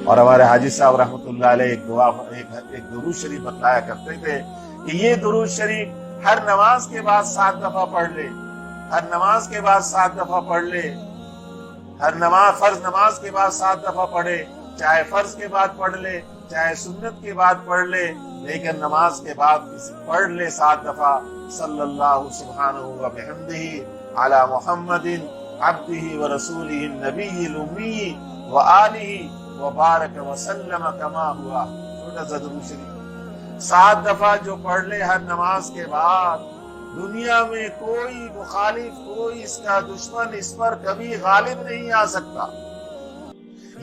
اور ہمارے حاجی صاحب رحمۃ اللہ علیہ ایک درود شریف بتلایا کرتے تھے کہ یہ درود شریف ہر نماز کے بعد 7 دفعہ پڑھ لے، ہر نماز کے بعد 7 دفعہ پڑھ لے، فرض نماز کے بعد 7 دفعہ پڑھے، چاہے فرض کے بعد پڑھ لے چاہے سنت کے بعد پڑھ لے، لیکن نماز کے بعد پڑھ لے 7 دفعہ صلی اللہ سبحانہ و بحمدہ علی محمد عبدہ و رسولہ النبی الامی و آلہ و بارک وسلم کما ہوا۔ چھوٹا سا درود شریف 7 دفعہ جو پڑھ لے ہر نماز کے بعد، دنیا میں کوئی مخالف، کوئی اس کا دشمن اس پر کبھی غالب نہیں آ سکتا،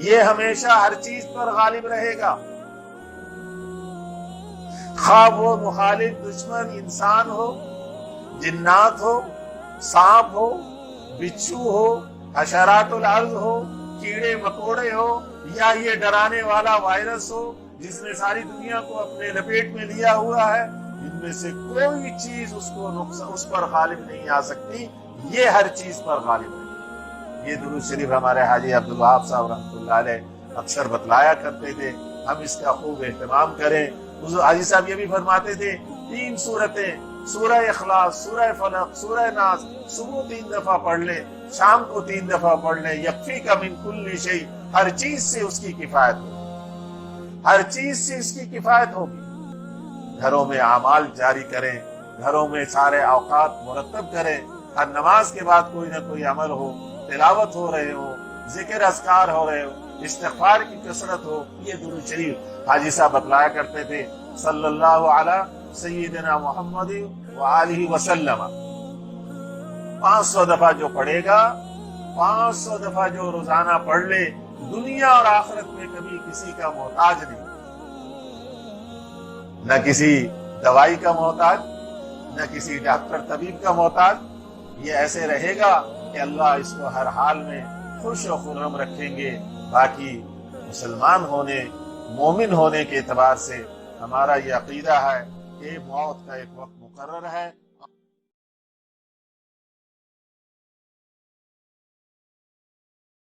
یہ ہمیشہ ہر چیز پر غالب رہے گا، خواہ وہ مخالف دشمن انسان ہو، جنات ہو، سانپ ہو، بچھو ہو، حشرات الارض ہو، کیڑے مکوڑے ہو، یا یہ ڈرانے والا وائرس ہو جس نے ساری دنیا کو اپنے لپیٹ میں لیا ہوا ہے، ان میں سے کوئی چیز اس پر غالب نہیں آ سکتی، یہ ہر چیز پر غالب ہے۔ یہ درود شریف ہمارے حاجی عبدالوہاب صاحب رحمۃ اللہ علیہ اکثر بتلایا کرتے تھے، ہم اس کا خوب اہتمام کریں۔ حاجی صاحب یہ بھی فرماتے تھے 3 سورتیں، سورہ اخلاص، سورہ فلق، سورہ ناس، صبح 3 دفعہ پڑھ لے، شام کو 3 دفعہ پڑھ لے، یکفیک من کل شیء، ہر چیز سے اس کی کفایت ہوگی، ہر چیز سے اس کی کفایت ہوگی۔ گھروں میں اعمال جاری کریں، گھروں میں سارے اوقات مرتب کریں، ہر نماز کے بعد کوئی نہ کوئی عمل ہو، تلاوت ہو رہے ہو، ذکر اذکار ہو رہے ہو، استغفار کی کثرت ہو۔ یہ درود شریف حاجی صاحب بتلایا کرتے تھے صلی اللہ علی سیدنا محمد وآلہ وسلم۔ 500 دفعہ جو پڑھے گا، 500 دفعہ جو روزانہ پڑھ لے، دنیا اور آخرت میں کبھی کسی کا محتاج نہیں، نہ کسی دوائی کا محتاج، نہ کسی ڈاکٹر طبیب کا محتاج۔ یہ ایسے رہے گا کہ اللہ اس کو ہر حال میں خوش و خرم رکھیں گے۔ باقی مسلمان ہونے، مومن ہونے کے اعتبار سے ہمارا یہ عقیدہ ہے کہ موت کا ایک وقت مقرر ہے۔